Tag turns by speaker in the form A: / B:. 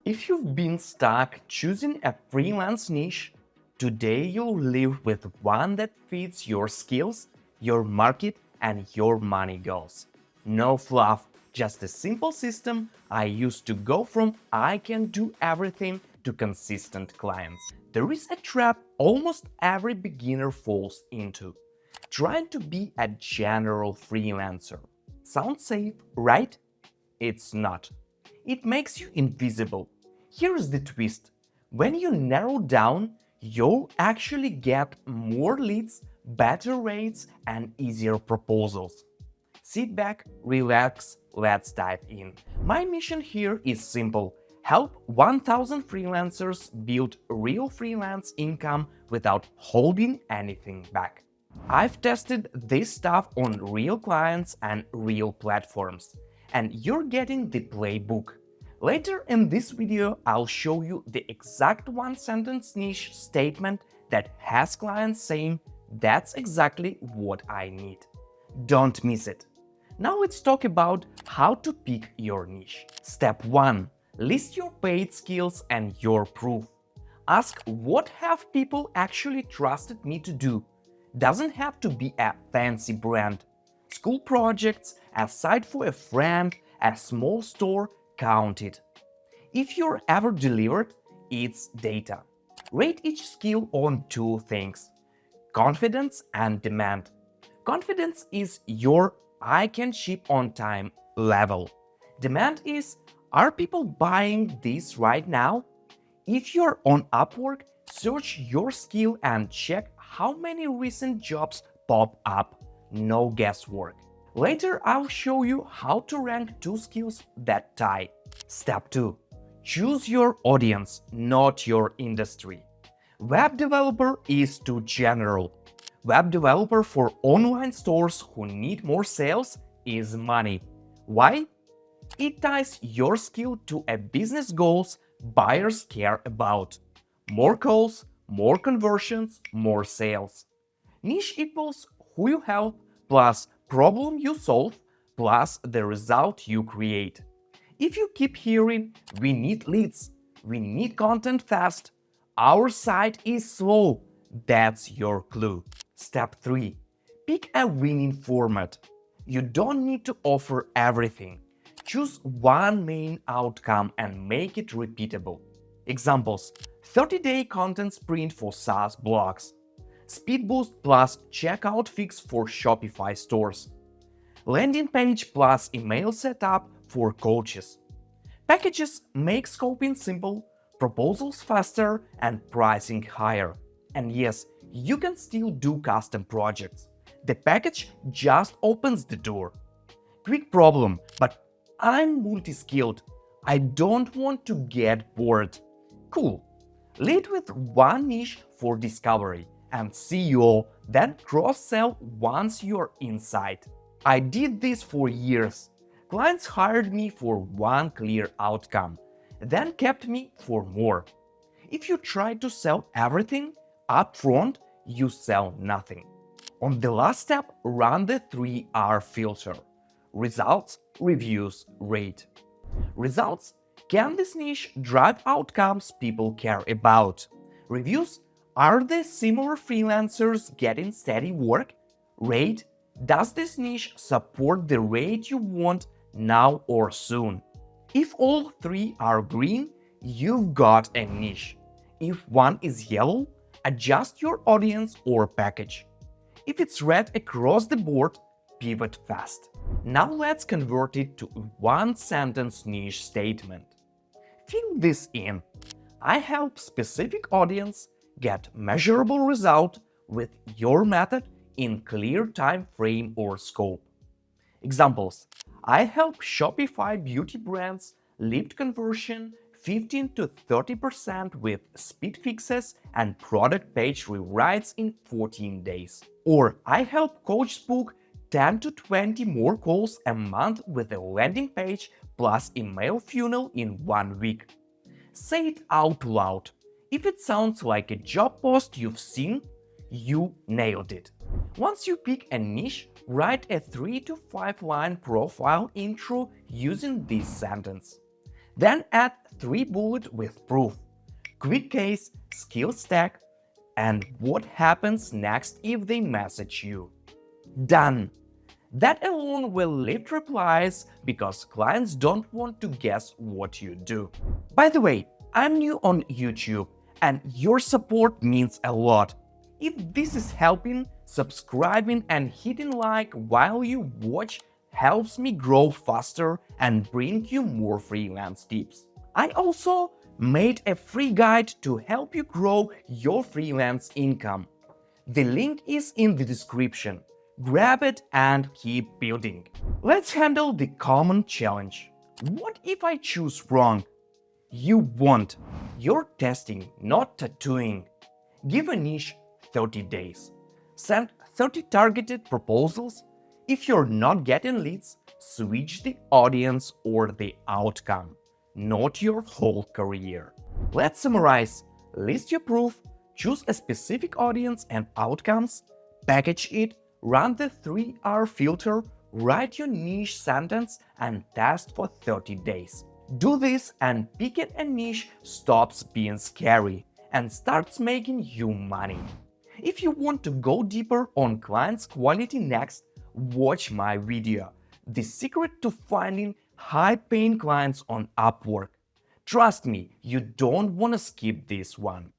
A: If you've been stuck choosing a freelance niche, today you'll live with one that fits your skills, your market, and your money goals. No fluff, just a simple system I use to go from I can do everything to consistent clients. There is a trap almost every beginner falls into: trying to be a general freelancer. Sounds safe, right? It's not. It makes you invisible. Here's the twist: when you narrow down, you'll actually get more leads, better rates, and easier proposals. Sit back, relax, let's dive in. My mission here is simple: help 1000 freelancers build real freelance income without holding anything back. I've tested this stuff on real clients and real platforms, and you're getting the playbook. Later in this video, I'll show you the exact one-sentence niche statement that has clients saying, "That's exactly what I need." Don't miss it. Now let's talk about how to pick your niche. Step 1. List your paid skills and your proof. Ask, what have people actually trusted me to do? Doesn't have to be a fancy brand. School projects, a site for a friend, a small store, count it. If you're ever delivered, it's data. Rate each skill on two things: confidence and demand. Confidence is your "I can ship on time" level. Demand is, are people buying this right now? If you're on Upwork, search your skill and check how many recent jobs pop up. No guesswork. Later, I'll show you how to rank two skills that tie. Step 2. Choose your audience, not your industry. Web developer is too general. Web developer for online stores who need more sales is money. Why? It ties your skill to a business goals buyers care about. More calls, more conversions, more sales. Niche equals who you help plus problem you solve plus the result you create. If you keep hearing, "We need leads, we need content fast, our site is slow," that's your clue. Step 3. Pick a winning format. You don't need to offer everything. Choose one main outcome and make it repeatable. Examples: 30-day content sprint for SaaS blogs, speed boost plus checkout fix for Shopify stores, landing page plus email setup for coaches. Packages make scoping simple, proposals faster, and pricing higher. And yes, you can still do custom projects. The package just opens the door. Quick problem, but I'm multi-skilled. I don't want to get bored. Cool. Lead with one niche for discovery and SEO, then cross-sell once you're inside. I did this for years. Clients hired me for one clear outcome, then kept me for more. If you try to sell everything up front, you sell nothing. On the last step, run the 3R filter: results, reviews, rate. Results: can this niche drive outcomes people care about? Reviews: are the similar freelancers getting steady work? Rate: does this niche support the rate you want now or soon? If all three are green, you've got a niche. If one is yellow, adjust your audience or package. If it's red across the board, pivot fast. Now let's convert it to a one-sentence niche statement. Fill this in. I help specific audience get measurable result with your method in clear time frame or scope. Examples: I help Shopify beauty brands lift conversion 15 to 30% with speed fixes and product page rewrites in 14 days. Or I help coaches book 10 to 20 more calls a month with a landing page plus email funnel in 1 week. Say it out loud. If it sounds like a job post you've seen, you nailed it. Once you pick a niche, write a 3 to 5 line profile intro using this sentence. Then add 3 bullets with proof, quick case, skill stack, and what happens next if they message you. Done! That alone will lift replies because clients don't want to guess what you do. By the way, I'm new on YouTube and your support means a lot. If this is helping, subscribing and hitting like while you watch helps me grow faster and bring you more freelance tips. I also made a free guide to help you grow your freelance income. The link is in the description. Grab it and keep building. Let's handle the common challenge. What if I choose wrong? You won't. You're testing, not tattooing. Give a niche 30 days. Send 30 targeted proposals. If you're not getting leads, switch the audience or the outcome, not your whole career. Let's summarize. List your proof, choose a specific audience and outcomes, package it, run the 3R filter, write your niche sentence and test for 30 days. Do this and picking a niche stops being scary and starts making you money. If you want to go deeper on clients' quality next, watch my video, The Secret to Finding High-Paying Clients on Upwork. Trust me, you don't want to skip this one.